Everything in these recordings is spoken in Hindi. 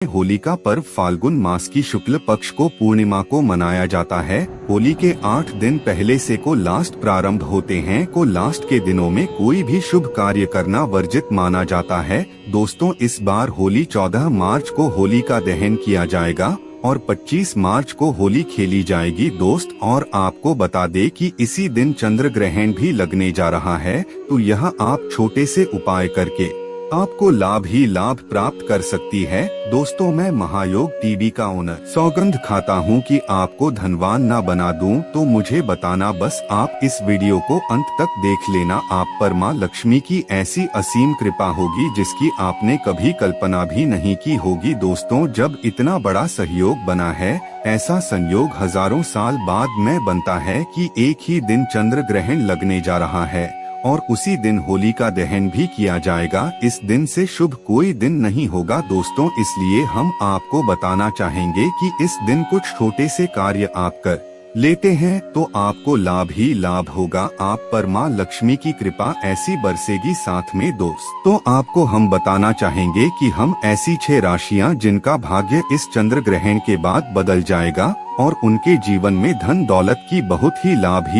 होली का पर्व फाल्गुन मास की शुक्ल पक्ष को पूर्णिमा को मनाया जाता है। होली के 8 दिन पहले से को लास्ट प्रारंभ होते हैं। को लास्ट के दिनों में कोई भी शुभ कार्य करना वर्जित माना जाता है। दोस्तों, इस बार होली 14 मार्च को होली का दहन किया जाएगा और 25 मार्च को होली खेली जाएगी। दोस्त, और आपको बता दे कि इसी दिन चंद्र ग्रहण भी लगने जा रहा है, तो यह आप छोटे से उपाय करके आपको लाभ ही लाभ प्राप्त कर सकती है। दोस्तों, मैं महायोग टीवी का ओनर सौगंध खाता हूँ कि आपको धनवान ना बना दूं, तो मुझे बताना बस। आप इस वीडियो को अंत तक देख लेना। आप पर माँ लक्ष्मी की ऐसी असीम कृपा होगी जिसकी आपने कभी कल्पना भी नहीं की होगी। दोस्तों, जब इतना बड़ा सहयोग बना है, ऐसा संयोग हजारों साल बाद में बनता है कि एक ही दिन चंद्र ग्रहण लगने जा रहा है और उसी दिन होली का दहन भी किया जाएगा। इस दिन से शुभ कोई दिन नहीं होगा दोस्तों, इसलिए हम आपको बताना चाहेंगे कि इस दिन कुछ छोटे से कार्य आप कर लेते हैं तो आपको लाभ ही लाभ होगा। आप पर माँ लक्ष्मी की कृपा ऐसी बरसेगी साथ में। दोस्त, तो आपको हम बताना चाहेंगे कि हम ऐसी 6 राशियां जिनका भाग्य इस चंद्र ग्रहण के बाद बदल जाएगा और उनके जीवन में धन दौलत की बहुत ही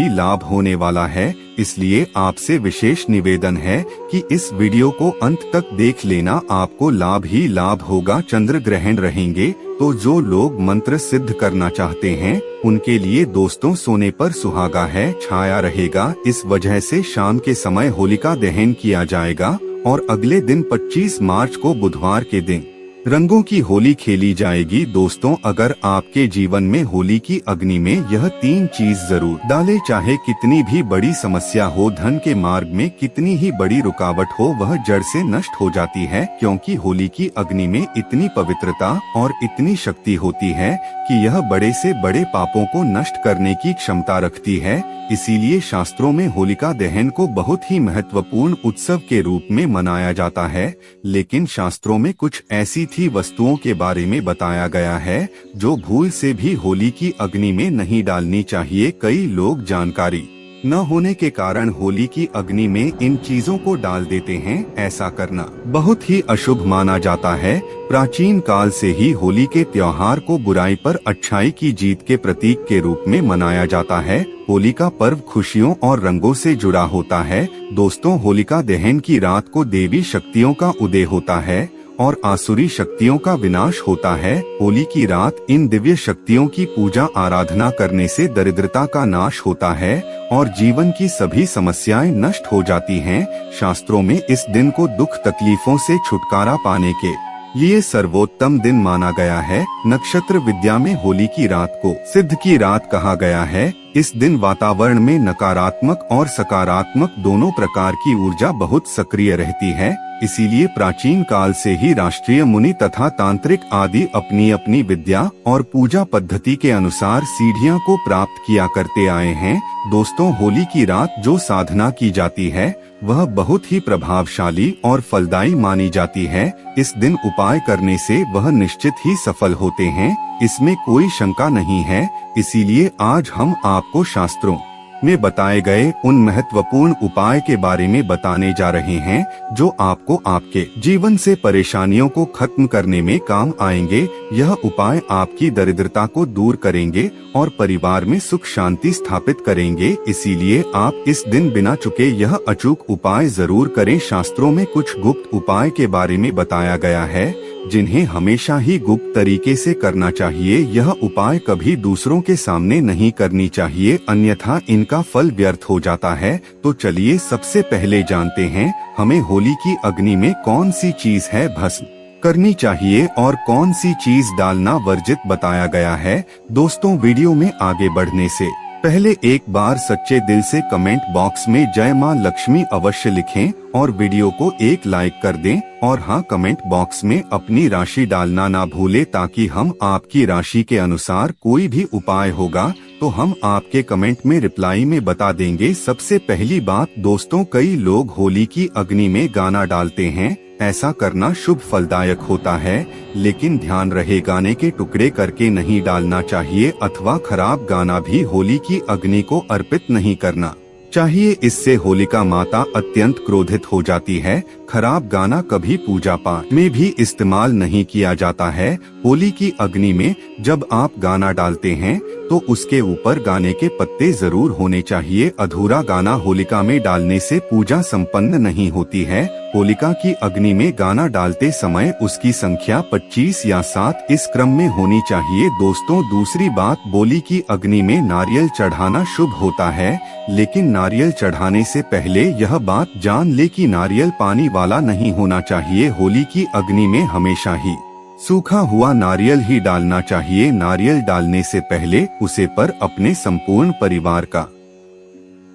लाभ होने वाला है। इसलिए आपसे विशेष निवेदन है कि इस वीडियो को अंत तक देख लेना, आपको लाभ ही लाभ होगा। चंद्र ग्रहण रहेंगे तो जो लोग मंत्र सिद्ध करना चाहते हैं उनके लिए दोस्तों सोने पर सुहागा है छाया रहेगा। इस वजह से शाम के समय होलिका दहन किया जाएगा और अगले दिन 25 मार्च को बुधवार के दिन रंगों की होली खेली जाएगी। दोस्तों, अगर आपके जीवन में होली की अग्नि में यह 3 चीज जरूर डाले, चाहे कितनी भी बड़ी समस्या हो, धन के मार्ग में कितनी ही बड़ी रुकावट हो, वह जड़ से नष्ट हो जाती है। क्योंकि होली की अग्नि में इतनी पवित्रता और इतनी शक्ति होती है कि यह बड़े से बड़े पापों को नष्ट करने की क्षमता रखती है। इसीलिए शास्त्रों में होलिका दहन को बहुत ही महत्वपूर्ण उत्सव के रूप में मनाया जाता है। लेकिन शास्त्रों में कुछ ऐसी वस्तुओं के बारे में बताया गया है जो भूल से भी होली की अग्नि में नहीं डालनी चाहिए। कई लोग जानकारी न होने के कारण होली की अग्नि में इन चीजों को डाल देते हैं। ऐसा करना बहुत ही अशुभ माना जाता है। प्राचीन काल से ही होली के त्योहार को बुराई पर अच्छाई की जीत के प्रतीक के रूप में मनाया जाता है। होली का पर्व खुशियों और रंगों से जुड़ा होता है। दोस्तों, होलिका दहन की रात को देवी शक्तियों का उदय होता है और आसुरी शक्तियों का विनाश होता है। होली की रात इन दिव्य शक्तियों की पूजा आराधना करने से दरिद्रता का नाश होता है और जीवन की सभी समस्याएं नष्ट हो जाती हैं। शास्त्रों में इस दिन को दुख तकलीफों से छुटकारा पाने के लिए सर्वोत्तम दिन माना गया है। नक्षत्र विद्या में होली की रात को सिद्ध की रात कहा गया है। इस दिन वातावरण में नकारात्मक और सकारात्मक दोनों प्रकार की ऊर्जा बहुत सक्रिय रहती है। इसीलिए प्राचीन काल से ही राष्ट्रीय मुनि तथा तांत्रिक आदि अपनी अपनी विद्या और पूजा पद्धति के अनुसार सीढ़ियां को प्राप्त किया करते आए हैं। दोस्तों, होली की रात जो साधना की जाती है वह बहुत ही प्रभावशाली और फलदायी मानी जाती है। इस दिन उपाय करने से वह निश्चित ही सफल होते हैं, इसमें कोई शंका नहीं है। इसीलिए आज हम आपको शास्त्रों में बताए गए उन महत्वपूर्ण उपाय के बारे में बताने जा रहे हैं जो आपको आपके जीवन से परेशानियों को खत्म करने में काम आएंगे। यह उपाय आपकी दरिद्रता को दूर करेंगे और परिवार में सुख शांति स्थापित करेंगे। इसीलिए आप इस दिन बिना चुके यह अचूक उपाय जरूर करें। शास्त्रों में कुछ गुप्त उपाय के बारे में बताया गया है जिन्हें हमेशा ही गुप्त तरीके से करना चाहिए। यह उपाय कभी दूसरों के सामने नहीं करनी चाहिए, अन्यथा इनका फल व्यर्थ हो जाता है। तो चलिए सबसे पहले जानते हैं हमें होली की अग्नि में कौन सी चीज है भस्म करनी चाहिए और कौन सी चीज डालना वर्जित बताया गया है। दोस्तों, वीडियो में आगे बढ़ने से पहले एक बार सच्चे दिल से कमेंट बॉक्स में जय मां लक्ष्मी अवश्य लिखें और वीडियो को एक लाइक कर दें। और हाँ, कमेंट बॉक्स में अपनी राशि डालना ना भूले ताकि हम आपकी राशि के अनुसार कोई भी उपाय होगा तो हम आपके कमेंट में रिप्लाई में बता देंगे। सबसे पहली बात दोस्तों, कई लोग होली की अग्नि में गाना डालते हैं। ऐसा करना शुभ फलदायक होता है, लेकिन ध्यान रहे गाने के टुकड़े करके नहीं डालना चाहिए अथवा खराब गाना भी होली की अग्नि को अर्पित नहीं करना चाहिए। इससे होलिका माता अत्यंत क्रोधित हो जाती है खराब गाना कभी पूजा पाठ में भी इस्तेमाल नहीं किया जाता है। होली की अग्नि में जब आप गाना डालते हैं तो उसके ऊपर गाने के पत्ते जरूर होने चाहिए। अधूरा गाना होलिका में डालने से पूजा संपन्न नहीं होती है। होलिका की अग्नि में गाना डालते समय उसकी संख्या 25 या 7 इस क्रम में होनी चाहिए। दोस्तों, दूसरी बात, होली की अग्नि में नारियल चढ़ाना शुभ होता है, लेकिन नारियल चढ़ाने से पहले यह बात जान ले कि नारियल पानी वाला नहीं होना चाहिए। होली की अग्नि में हमेशा ही सूखा हुआ नारियल ही डालना चाहिए। नारियल डालने से पहले उसे पर अपने संपूर्ण परिवार का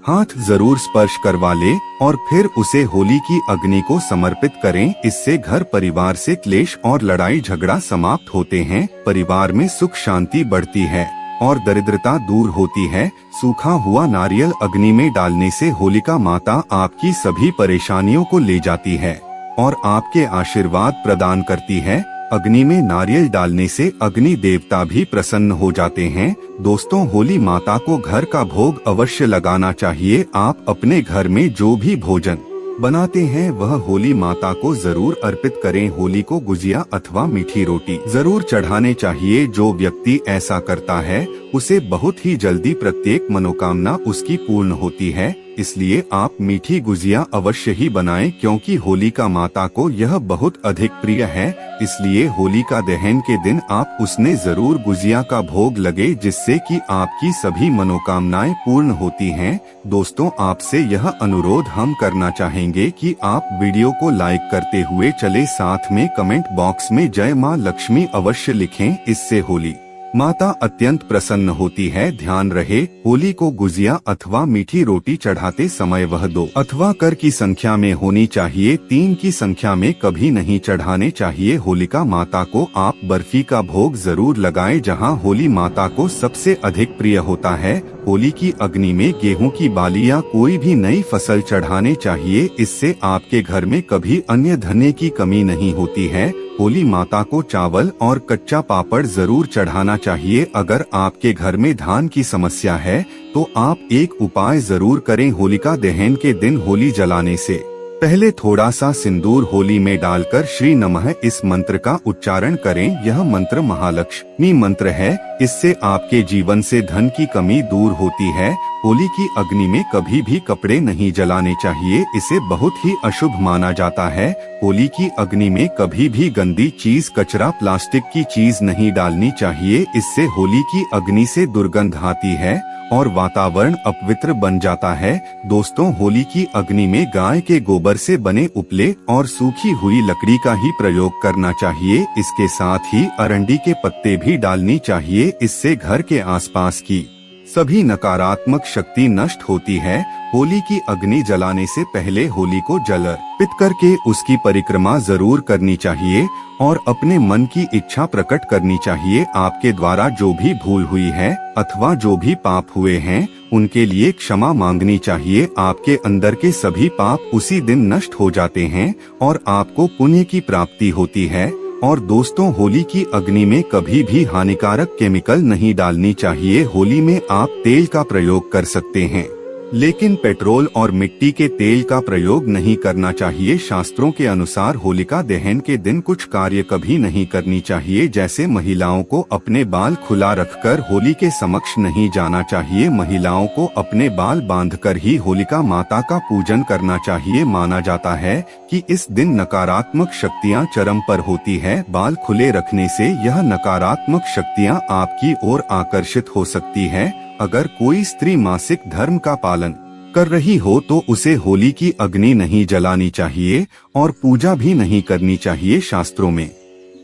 हाथ जरूर स्पर्श करवा ले और फिर उसे होली की अग्नि को समर्पित करें। इससे घर परिवार से क्लेश और लड़ाई झगड़ा समाप्त होते हैं, परिवार में सुख शांति बढ़ती है और दरिद्रता दूर होती है। सूखा हुआ नारियल अग्नि में डालने से होलिका माता आपकी सभी परेशानियों को ले जाती है और आपके आशीर्वाद प्रदान करती है। अग्नि में नारियल डालने से अग्नि देवता भी प्रसन्न हो जाते हैं। दोस्तों, होली माता को घर का भोग अवश्य लगाना चाहिए। आप अपने घर में जो भी भोजन बनाते हैं वह होली माता को जरूर अर्पित करें। होली को गुजिया अथवा मीठी रोटी जरूर चढ़ाने चाहिए। जो व्यक्ति ऐसा करता है उसे बहुत ही जल्दी प्रत्येक मनोकामना उसकी पूर्ण होती है। इसलिए आप मीठी गुजिया अवश्य ही बनाएं, क्योंकि होलिका माता को यह बहुत अधिक प्रिय है। इसलिए होलिका दहन के दिन आप उसने जरूर गुजिया का भोग लगे, जिससे कि आपकी सभी मनोकामनाएं पूर्ण होती हैं। दोस्तों, आपसे यह अनुरोध हम करना चाहेंगे कि आप वीडियो को लाइक करते हुए चले, साथ में कमेंट बॉक्स में जय मां लक्ष्मी अवश्य लिखें। इससे होली माता अत्यंत प्रसन्न होती है। ध्यान रहे, होली को गुजिया अथवा मीठी रोटी चढ़ाते समय वह 2 अथवा कर की संख्या में होनी चाहिए, 3 की संख्या में कभी नहीं चढ़ाने चाहिए। होलिका माता को आप बर्फी का भोग जरूर लगाएं, जहां होली माता को सबसे अधिक प्रिय होता है। होली की अग्नि में गेहूं की बाली या कोई भी नई फसल चढ़ाने चाहिए। इससे आपके घर में कभी अन्य धन्य की कमी नहीं होती है। होली माता को चावल और कच्चा पापड़ जरूर चढ़ाना चाहिए। अगर आपके घर में धान की समस्या है तो आप एक उपाय जरूर करें। होलिका दहन के दिन होली जलाने से पहले थोड़ा सा सिंदूर होली में डालकर श्री नमः इस मंत्र का उच्चारण करें। यह मंत्र महालक्ष्मी मंत्र है। इससे आपके जीवन से धन की कमी दूर होती है। होली की अग्नि में कभी भी कपड़े नहीं जलाने चाहिए, इसे बहुत ही अशुभ माना जाता है। होली की अग्नि में कभी भी गंदी चीज, कचरा, प्लास्टिक की चीज नहीं डालनी चाहिए। इससे होली की अग्नि से दुर्गंध आती है और वातावरण अपवित्र बन जाता है। दोस्तों, होली की अग्नि में गाय के गोबर से बने उपले और सूखी हुई लकड़ी का ही प्रयोग करना चाहिए। इसके साथ ही अरंडी के पत्ते भी डालनी चाहिए। इससे घर के आसपास की सभी नकारात्मक शक्ति नष्ट होती है। होली की अग्नि जलाने से पहले होली को जल अर्पित करके उसकी परिक्रमा जरूर करनी चाहिए और अपने मन की इच्छा प्रकट करनी चाहिए। आपके द्वारा जो भी भूल हुई है अथवा जो भी पाप हुए हैं उनके लिए क्षमा मांगनी चाहिए। आपके अंदर के सभी पाप उसी दिन नष्ट हो जाते हैं और आपको पुण्य की प्राप्ति होती है। और दोस्तों, होली की अग्नि में कभी भी हानिकारक केमिकल नहीं डालनी चाहिए। होली में आप तेल का प्रयोग कर सकते हैं, लेकिन पेट्रोल और मिट्टी के तेल का प्रयोग नहीं करना चाहिए। शास्त्रों के अनुसार होलिका दहन के दिन कुछ कार्य कभी नहीं करनी चाहिए, जैसे महिलाओं को अपने बाल खुला रखकर होली के समक्ष नहीं जाना चाहिए। महिलाओं को अपने बाल बांधकर ही होलिका माता का पूजन करना चाहिए। माना जाता है कि इस दिन नकारात्मक शक्तियां चरम पर होती है। बाल खुले रखने से यह नकारात्मक शक्तियां आपकी ओर आकर्षित हो सकती है। अगर कोई स्त्री मासिक धर्म का पालन कर रही हो तो उसे होली की अग्नि नहीं जलानी चाहिए और पूजा भी नहीं करनी चाहिए। शास्त्रों में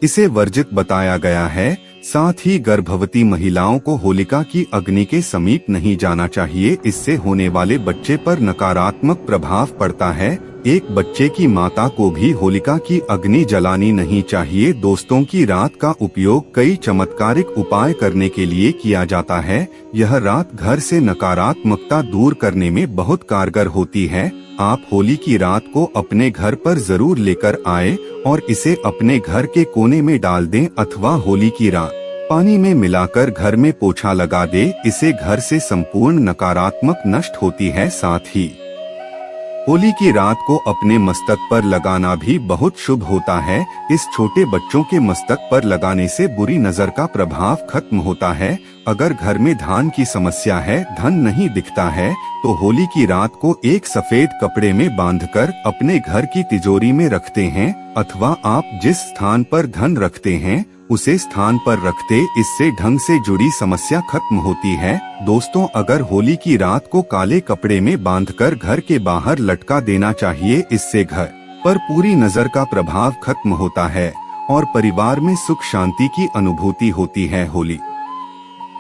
इसे वर्जित बताया गया है। साथ ही गर्भवती महिलाओं को होलिका की अग्नि के समीप नहीं जाना चाहिए। इससे होने वाले बच्चे पर नकारात्मक प्रभाव पड़ता है। एक बच्चे की माता को भी होलिका की अग्नि जलानी नहीं चाहिए। दोस्तों, की रात का उपयोग कई चमत्कारिक उपाय करने के लिए किया जाता है। यह रात घर से नकारात्मकता दूर करने में बहुत कारगर होती है। आप होली की रात को अपने घर पर जरूर लेकर आए और इसे अपने घर के कोने में डाल दें अथवा होली की रात पानी में मिलाकर घर में पोछा लगा दे। इसे घर से संपूर्ण नकारात्मक नष्ट होती है। साथ ही होली की रात को अपने मस्तक पर लगाना भी बहुत शुभ होता है। इस छोटे बच्चों के मस्तक पर लगाने से बुरी नजर का प्रभाव खत्म होता है। अगर घर में धान की समस्या है, धन नहीं दिखता है, तो होली की रात को एक सफेद कपड़े में बांधकर अपने घर की तिजोरी में रखते हैं, अथवा आप जिस स्थान पर धन रखते हैं उसे स्थान पर रखते, इससे ढंग से जुड़ी समस्या खत्म होती है। दोस्तों, अगर होली की रात को काले कपड़े में बांधकर घर के बाहर लटका देना चाहिए। इससे घर पर पूरी नजर का प्रभाव खत्म होता है और परिवार में सुख शांति की अनुभूति होती है। होली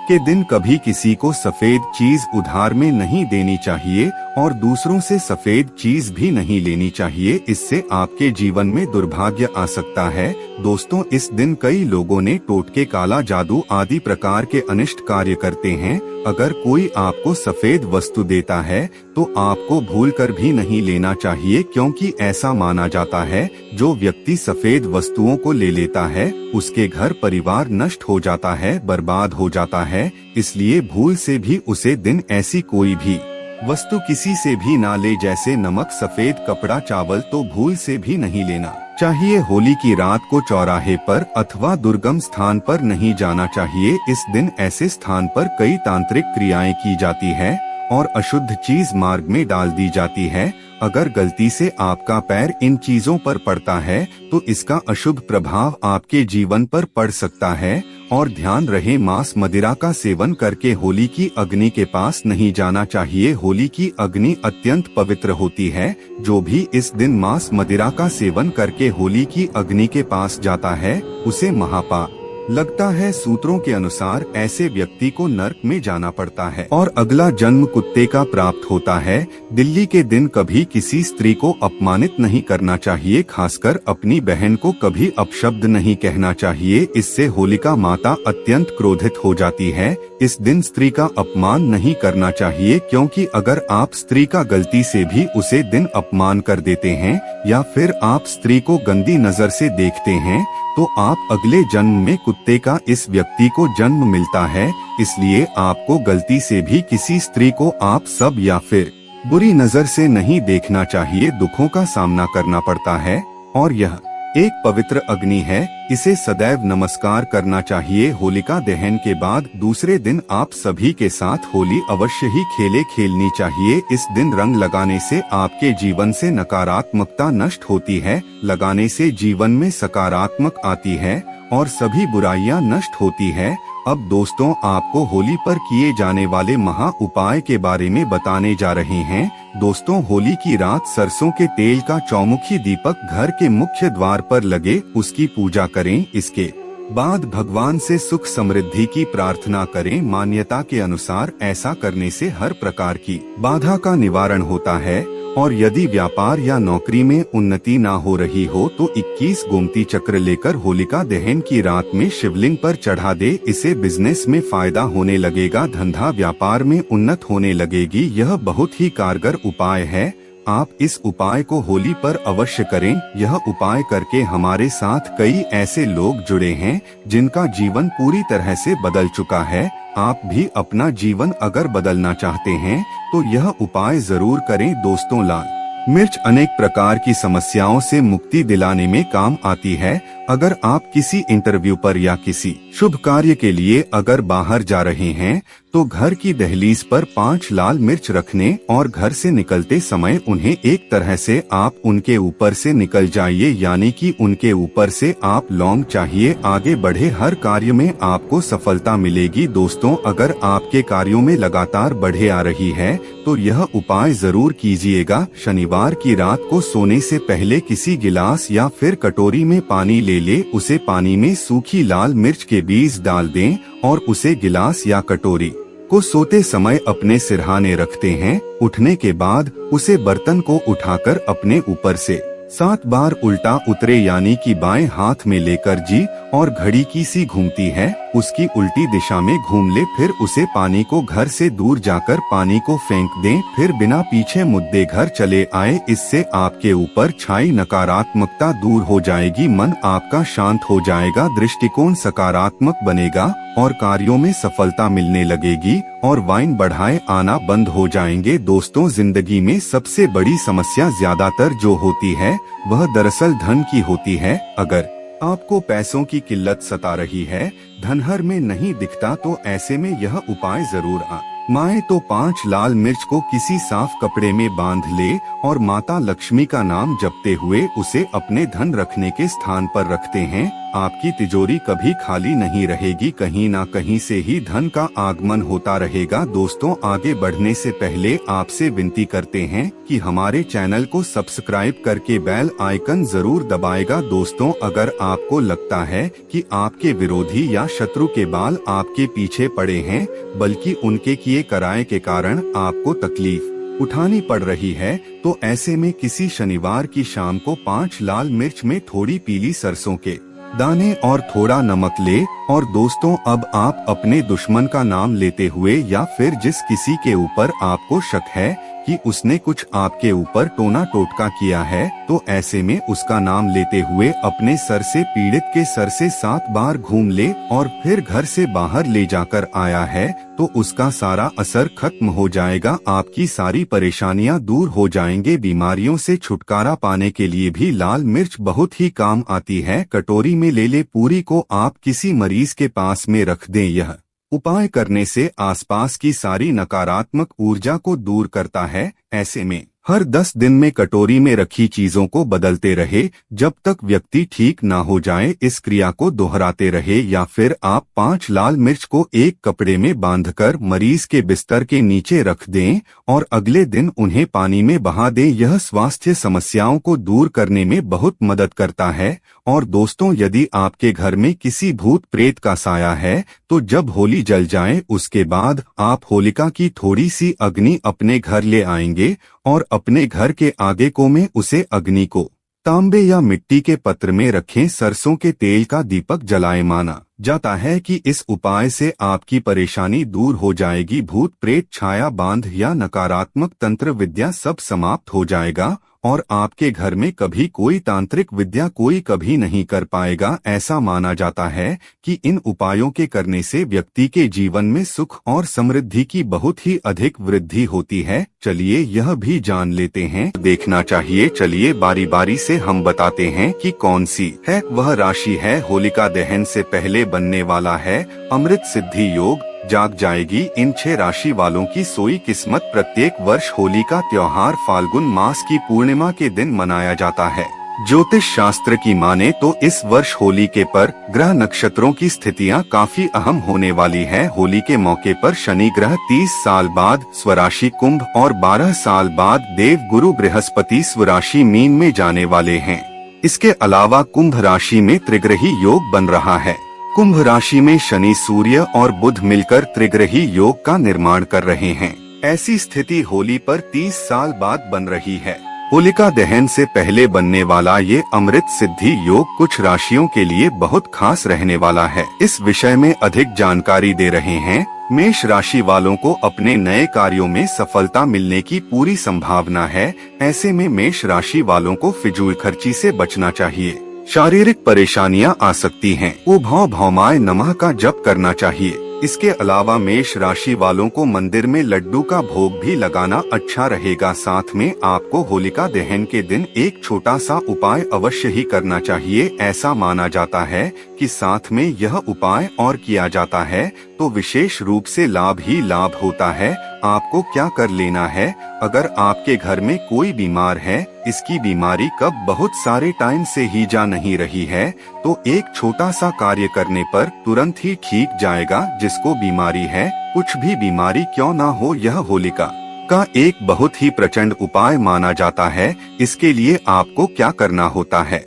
के दिन कभी किसी को सफेद चीज उधार में नहीं देनी चाहिए और दूसरों से सफेद चीज भी नहीं लेनी चाहिए। इससे आपके जीवन में दुर्भाग्य आ सकता है। दोस्तों, इस दिन कई लोगों ने टोटके, काला जादू आदि प्रकार के अनिष्ट कार्य करते हैं। अगर कोई आपको सफेद वस्तु देता है तो आपको भूलकर भी नहीं लेना चाहिए, क्योंकि ऐसा माना जाता है जो व्यक्ति सफेद वस्तुओं को ले लेता है उसके घर परिवार नष्ट हो जाता है, बर्बाद हो जाता है। इसलिए भूल से भी उसे दिन ऐसी कोई भी वस्तु किसी से भी ना ले, जैसे नमक, सफेद कपड़ा, चावल, तो भूल से भी नहीं लेना चाहिए। होली की रात को चौराहे पर अथवा दुर्गम स्थान पर नहीं जाना चाहिए। इस दिन ऐसे स्थान पर कई तांत्रिक क्रियाएं की जाती है और अशुद्ध चीज मार्ग में डाल दी जाती है। अगर गलती से आपका पैर इन चीजों पर पड़ता है तो इसका अशुभ प्रभाव आपके जीवन पर पड़ सकता है। और ध्यान रहे, मांस मदिरा का सेवन करके होली की अग्नि के पास नहीं जाना चाहिए। होली की अग्नि अत्यंत पवित्र होती है। जो भी इस दिन मांस मदिरा का सेवन करके होली की अग्नि के पास जाता है उसे महापाप लगता है। सूत्रों के अनुसार ऐसे व्यक्ति को नर्क में जाना पड़ता है और अगला जन्म कुत्ते का प्राप्त होता है। दिल्ली के दिन कभी किसी स्त्री को अपमानित नहीं करना चाहिए, खासकर अपनी बहन को कभी अपशब्द नहीं कहना चाहिए। इससे होलिका माता अत्यंत क्रोधित हो जाती है। इस दिन स्त्री का अपमान नहीं करना चाहिए, क्योंकि अगर आप स्त्री का गलती से भी उसे दिन अपमान कर देते हैं या फिर आप स्त्री को गंदी नजर से देखते हैं तो आप अगले जन्म में कुत्ते का इस व्यक्ति को जन्म मिलता है। इसलिए आपको गलती से भी किसी स्त्री को आप सब या फिर बुरी नजर से नहीं देखना चाहिए। दुखों का सामना करना पड़ता है और यह एक पवित्र अग्नि है, इसे सदैव नमस्कार करना चाहिए। होलिका दहन के बाद दूसरे दिन आप सभी के साथ होली अवश्य ही खेलनी चाहिए। इस दिन रंग लगाने से आपके जीवन से नकारात्मकता नष्ट होती है, लगाने से जीवन में सकारात्मक आती है और सभी बुराइयां नष्ट होती है। अब दोस्तों, आपको होली पर किए जाने वाले महा उपाय के बारे में बताने जा रहे हैं। दोस्तों, होली की रात सरसों के तेल का चौमुखी दीपक घर के मुख्य द्वार पर लगे, उसकी पूजा करें। इसके बाद भगवान से सुख समृद्धि की प्रार्थना करें। मान्यता के अनुसार ऐसा करने से हर प्रकार की बाधा का निवारण होता है और यदि व्यापार या नौकरी में उन्नति ना हो रही हो तो 21 गोमती चक्र लेकर होलिका दहन की रात में शिवलिंग पर चढ़ा दे। इससे बिजनेस में फायदा होने लगेगा, धंधा व्यापार में उन्नत होने लगेगी। यह बहुत ही कारगर उपाय है। आप इस उपाय को होली पर अवश्य करें। यह उपाय करके हमारे साथ कई ऐसे लोग जुड़े हैं जिनका जीवन पूरी तरह से बदल चुका है। आप भी अपना जीवन अगर बदलना चाहते हैं तो यह उपाय जरूर करें। दोस्तों, लाल मिर्च अनेक प्रकार की समस्याओं से मुक्ति दिलाने में काम आती है। अगर आप किसी इंटरव्यू पर या किसी शुभ कार्य के लिए अगर बाहर जा रहे हैं तो घर की दहलीज पर 5 लाल मिर्च रखने और घर से निकलते समय उन्हें एक तरह से आप उनके ऊपर से निकल जाइए, यानी कि उनके ऊपर से आप लौंग चाहिए। आगे बढ़े हर कार्य में आपको सफलता मिलेगी। दोस्तों, अगर आपके कार्यों में लगातार बढ़े आ रही है तो यह उपाय जरूर कीजिएगा। शनिवार की रात को सोने से पहले किसी गिलास या फिर कटोरी में पानी ले उसे पानी में सूखी लाल मिर्च के बीज डाल दें और उसे गिलास या कटोरी को सोते समय अपने सिरहाने रखते हैं। उठने के बाद उसे बर्तन को उठाकर अपने ऊपर से 7 बार उल्टा उतरे, यानी कि बाएं हाथ में लेकर जी और घड़ी की सी घूमती है उसकी उल्टी दिशा में घूम ले, फिर उसे पानी को घर से दूर जाकर पानी को फेंक दें, फिर बिना पीछे मुद्दे घर चले आए। इससे आपके ऊपर छाई नकारात्मकता दूर हो जाएगी, मन आपका शांत हो जाएगा, दृष्टिकोण सकारात्मक बनेगा और कार्यों में सफलता मिलने लगेगी और वाइन बढ़ाए आना बंद हो जाएंगे। दोस्तों, जिंदगी में सबसे बड़ी समस्या ज्यादातर जो होती है वह दरअसल धन की होती है। अगर आपको पैसों की किल्लत सता रही है, धनहर में नहीं दिखता, तो ऐसे में यह उपाय जरूर आजमाएं। तो 5 लाल मिर्च को किसी साफ कपड़े में बांध ले और माता लक्ष्मी का नाम जपते हुए उसे अपने धन रखने के स्थान पर रखते हैं। आपकी तिजोरी कभी खाली नहीं रहेगी, कहीं ना कहीं से ही धन का आगमन होता रहेगा। दोस्तों, आगे बढ़ने से पहले आपसे विनती करते हैं कि हमारे चैनल को सब्सक्राइब करके बेल आइकन जरूर दबाएगा। दोस्तों, अगर आपको लगता है कि आपके विरोधी या शत्रु के बाल आपके पीछे पड़े हैं, बल्कि उनके किए कराए के कारण आपको तकलीफ उठानी पड़ रही है, तो ऐसे में किसी शनिवार की शाम को 5 लाल मिर्च में थोड़ी पीली सरसों के दाने और थोड़ा नमक ले। और दोस्तों, अब आप अपने दुश्मन का नाम लेते हुए या फिर जिस किसी के ऊपर आपको शक है कि उसने कुछ आपके ऊपर टोना टोटका किया है, तो ऐसे में उसका नाम लेते हुए अपने सर से पीड़ित के सर से 7 बार घूम ले और फिर घर से बाहर ले जाकर आया है तो उसका सारा असर खत्म हो जाएगा, आपकी सारी परेशानियां दूर हो जाएंगे। बीमारियों से छुटकारा पाने के लिए भी लाल मिर्च बहुत ही काम आती है। कटोरी में ले ले, पूरी को आप किसी मरीज के पास में रख दें। यह उपाय करने से आसपास की सारी नकारात्मक ऊर्जा को दूर करता है। ऐसे में हर 10 दिन में कटोरी में रखी चीजों को बदलते रहे जब तक व्यक्ति ठीक ना हो जाए। इस क्रिया को दोहराते रहे, या फिर आप 5 लाल मिर्च को एक कपड़े में बांधकर मरीज के बिस्तर के नीचे रख दें और अगले दिन उन्हें पानी में बहा दें। यह स्वास्थ्य समस्याओं को दूर करने में बहुत मदद करता है। और दोस्तों, यदि आपके घर में किसी भूत प्रेत का साया है, तो जब होली जल जाए उसके बाद आप होलिका की थोड़ी सी अग्नि अपने घर ले आएंगे और अपने घर के आगे को में उसे अग्नि को तांबे या मिट्टी के पत्र में रखें। सरसों के तेल का दीपक जलाए। माना जाता है कि इस उपाय से आपकी परेशानी दूर हो जाएगी, भूत प्रेत छाया बांध या नकारात्मक तंत्र विद्या सब समाप्त हो जाएगा और आपके घर में कभी कोई तांत्रिक विद्या कोई कभी नहीं कर पाएगा। ऐसा माना जाता है कि इन उपायों के करने से व्यक्ति के जीवन में सुख और समृद्धि की बहुत ही अधिक वृद्धि होती है। चलिए यह भी जान लेते हैं, देखना चाहिए। चलिए बारी बारी से हम बताते हैं कि कौन सी है वह राशि है होलिका दहन से पहले बनने वाला है। अमृत सिद्धि योग जाग जाएगी इन 6 राशि वालों की सोई किस्मत। प्रत्येक वर्ष होली का त्योहार फाल्गुन मास की पूर्णिमा के दिन मनाया जाता है। ज्योतिष शास्त्र की माने तो इस वर्ष होली के पर ग्रह नक्षत्रों की स्थितियां काफी अहम होने वाली है। होली के मौके पर शनि ग्रह 30 साल बाद स्वराशि कुंभ और 12 साल बाद देव गुरु बृहस्पति स्वराशि मीन में जाने वाले हैं। इसके अलावा कुंभ राशि में त्रिग्रही योग बन रहा है। कुंभ राशि में शनि सूर्य और बुध मिलकर त्रिग्रही योग का निर्माण कर रहे हैं। ऐसी स्थिति होली पर 30 साल बाद बन रही है। होलिका दहन से पहले बनने वाला ये अमृत सिद्धि योग कुछ राशियों के लिए बहुत खास रहने वाला है। इस विषय में अधिक जानकारी दे रहे हैं। मेष राशि वालों को अपने नए कार्यों में सफलता मिलने की पूरी संभावना है। ऐसे में मेष राशि वालों को फिजूल खर्ची से बचना चाहिए। शारीरिक परेशानियां आ सकती हैं। भौ भौमाय नमः का जप करना चाहिए। इसके अलावा मेष राशि वालों को मंदिर में लड्डू का भोग भी लगाना अच्छा रहेगा। साथ में आपको होलिका दहन के दिन एक छोटा सा उपाय अवश्य ही करना चाहिए। ऐसा माना जाता है कि साथ में यह उपाय और किया जाता है तो विशेष रूप से लाभ ही लाभ होता है। आपको क्या कर लेना है, अगर आपके घर में कोई बीमार है, इसकी बीमारी कब बहुत सारे टाइम से ही जा नहीं रही है, तो एक छोटा सा कार्य करने पर तुरंत ही ठीक जाएगा। जिसको बीमारी है, कुछ भी बीमारी क्यों ना हो, यह होलिका का एक बहुत ही प्रचंड उपाय माना जाता है। इसके लिए आपको क्या करना होता है,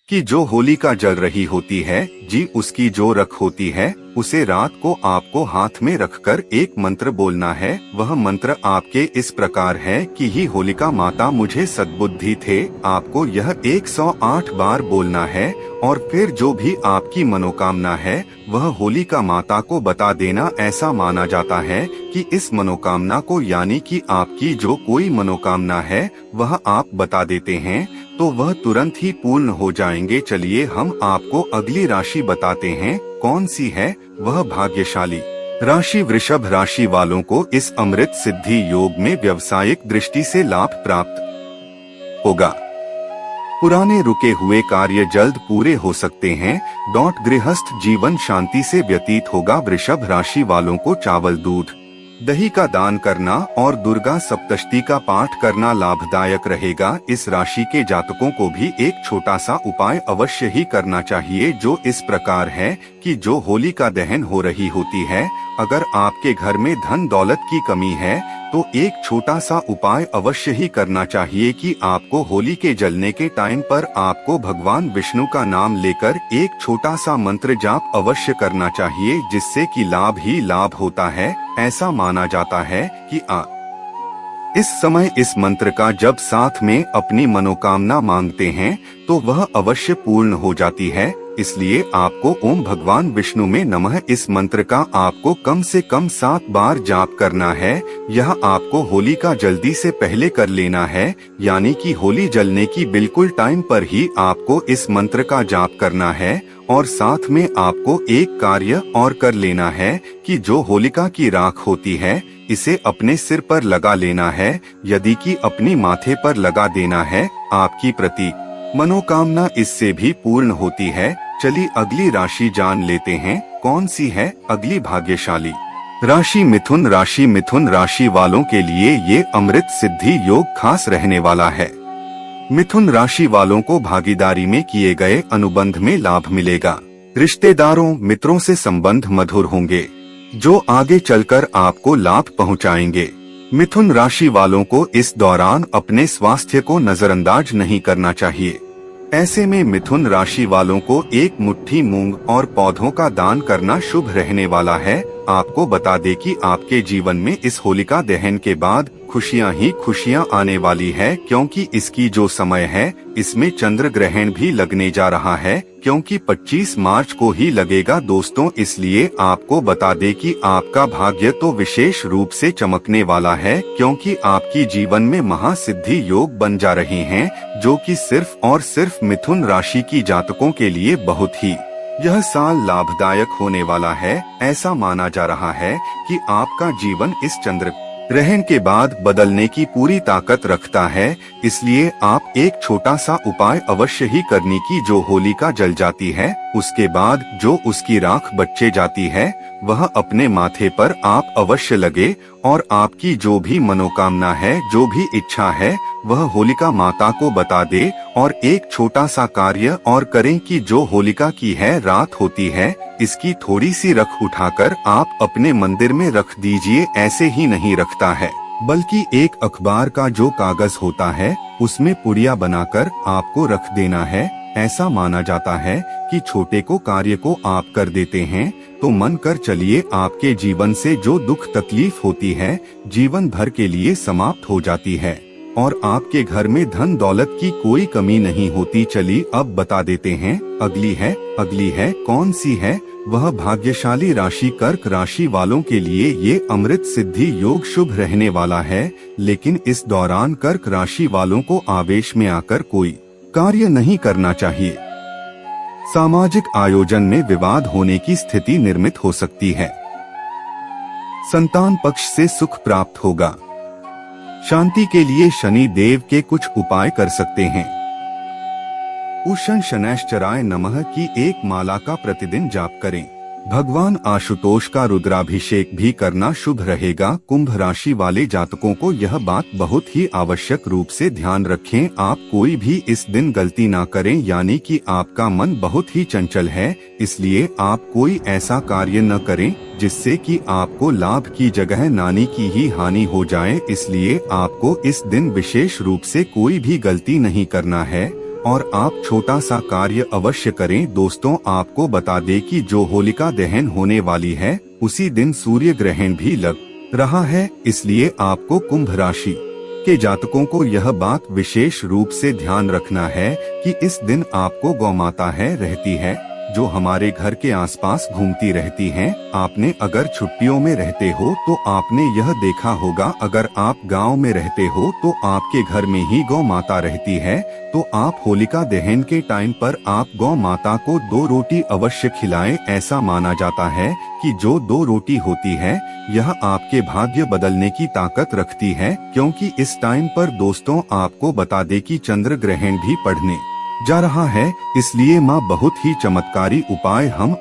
कि जो होलिका जल रही होती है जी उसकी जो रख होती है उसे रात को आपको हाथ में रखकर एक मंत्र बोलना है। वह मंत्र आपके इस प्रकार है कि ही होलिका माता मुझे सद्बुद्धि थे। आपको यह 108 बार बोलना है और फिर जो भी आपकी मनोकामना है वह होलिका माता को बता देना। ऐसा माना जाता है कि इस मनोकामना को यानी कि आपकी जो कोई मनोकामना है वह आप बता देते हैं तो वह तुरंत ही पूर्ण हो जाएंगे। चलिए हम आपको अगली राशि बताते हैं कौन सी है वह भाग्यशाली राशि। वृषभ राशि वालों को इस अमृत सिद्धि योग में व्यावसायिक दृष्टि से लाभ प्राप्त होगा। पुराने रुके हुए कार्य जल्द पूरे हो सकते हैं। गृहस्थ जीवन शांति से व्यतीत होगा। वृषभ राशि वालों को चावल दूध दही का दान करना और दुर्गा सप्तशती का पाठ करना लाभदायक रहेगा। इस राशि के जातकों को भी एक छोटा सा उपाय अवश्य ही करना चाहिए जो इस प्रकार है कि जो होलिका दहन हो रही होती है अगर आपके घर में धन दौलत की कमी है तो एक छोटा सा उपाय अवश्य ही करना चाहिए कि आपको होली के जलने के टाइम पर आपको भगवान विष्णु का नाम लेकर एक छोटा सा मंत्र जाप अवश्य करना चाहिए जिससे कि लाभ ही लाभ होता है। ऐसा माना जाता है कि इस समय इस मंत्र का जब साथ में अपनी मनोकामना मांगते हैं तो वह अवश्य पूर्ण हो जाती है। इसलिए आपको ओम भगवान विष्णु में नमः इस मंत्र का आपको कम से कम 7 बार जाप करना है। यह आपको होली का जल्दी से पहले कर लेना है यानी कि होली जलने की बिल्कुल टाइम पर ही आपको इस मंत्र का जाप करना है। और साथ में आपको एक कार्य और कर लेना है कि जो होलिका की राख होती है इसे अपने सिर पर लगा लेना है। यदि कि अपनी माथे पर लगा देना है आपकी प्रति मनोकामना इससे भी पूर्ण होती है। चलिए अगली राशि जान लेते हैं कौन सी है अगली भाग्यशाली राशि। मिथुन राशि। मिथुन राशि वालों के लिए ये अमृत सिद्धि योग खास रहने वाला है। मिथुन राशि वालों को भागीदारी में किए गए अनुबंध में लाभ मिलेगा। रिश्तेदारों मित्रों से संबंध मधुर होंगे जो आगे चलकर आपको लाभ पहुंचाएंगे। मिथुन राशि वालों को इस दौरान अपने स्वास्थ्य को नजरअंदाज नहीं करना चाहिए। ऐसे में मिथुन राशि वालों को एक मुट्ठी मूंग और पौधों का दान करना शुभ रहने वाला है। आपको बता दें कि आपके जीवन में इस होलिका दहन के बाद खुशियां ही खुशियां आने वाली है क्योंकि इसकी जो समय है इसमें चंद्र ग्रहण भी लगने जा रहा है क्योंकि 25 मार्च को ही लगेगा दोस्तों। इसलिए आपको बता दें कि आपका भाग्य तो विशेष रूप से चमकने वाला है क्योंकि आपकी जीवन में महासिद्धि योग बन जा रहे हैं जो कि सिर्फ और सिर्फ मिथुन राशि की जातकों के लिए बहुत ही यह साल लाभदायक होने वाला है। ऐसा माना जा रहा है कि आपका जीवन इस चंद्र ग्रहण के बाद बदलने की पूरी ताकत रखता है। इसलिए आप एक छोटा सा उपाय अवश्य ही करने की जो होलिका जल जाती है उसके बाद जो उसकी राख बचे जाती है वह अपने माथे पर आप अवश्य लगे और आपकी जो भी मनोकामना है जो भी इच्छा है वह होलिका माता को बता दे और एक छोटा सा कार्य और करें कि जो होलिका की है रात होती है इसकी थोड़ी सी रख उठाकर आप अपने मंदिर में रख दीजिए। ऐसे ही नहीं रखता है बल्कि एक अखबार का जो कागज होता है उसमें पुड़िया बनाकर आपको रख देना है। ऐसा माना जाता है कि छोटे को कार्य को आप कर देते हैं तो मन कर चलिए आपके जीवन से जो दुख तकलीफ होती है जीवन भर के लिए समाप्त हो जाती है और आपके घर में धन दौलत की कोई कमी नहीं होती। चलिए अब बता देते हैं अगली है कौन सी है वह भाग्यशाली राशि। कर्क राशि वालों के लिए ये अमृत सिद्धि योग शुभ रहने वाला है लेकिन इस दौरान कर्क राशि वालों को आवेश में आकर कोई कार्य नहीं करना चाहिए। सामाजिक आयोजन में विवाद होने की स्थिति निर्मित हो सकती है। संतान पक्ष से सुख प्राप्त होगा। शांति के लिए शनि देव के कुछ उपाय कर सकते हैं। उषण शनैश्चराय नमः की एक माला का प्रतिदिन जाप करें। भगवान आशुतोष का रुद्राभिषेक भी करना शुभ रहेगा। कुंभ राशि वाले जातकों को यह बात बहुत ही आवश्यक रूप से ध्यान रखें आप कोई भी इस दिन गलती ना करें यानी कि आपका मन बहुत ही चंचल है इसलिए आप कोई ऐसा कार्य न करें जिससे कि आपको लाभ की जगह नानी की ही हानि हो जाए। इसलिए आपको इस दिन विशेष रूप से कोई भी गलती नहीं करना है और आप छोटा सा कार्य अवश्य करें। दोस्तों, आपको बता दें कि जो होलिका दहन होने वाली है उसी दिन सूर्य ग्रहण भी लग रहा है, इसलिए आपको कुंभ राशि के जातकों को यह बात विशेष रूप से ध्यान रखना है कि इस दिन आपको गौ माता रहती है जो हमारे घर के आसपास घूमती रहती हैं। आपने अगर छुट्टियों में रहते हो तो आपने यह देखा होगा, अगर आप गांव में रहते हो तो आपके घर में ही गौ माता रहती है। तो आप होलिका दहन के टाइम पर आप गौ माता को 2 रोटी अवश्य खिलाएं। ऐसा माना जाता है कि जो 2 रोटी होती है यह आपके भाग्य बदलने की ताकत रखती है, क्योंकि इस टाइम पर दोस्तों आपको बता दे कि चंद्र ग्रहण भी पड़ने जा रहा है, इसलिए माँ बहुत ही चमत्कारी उपाय हम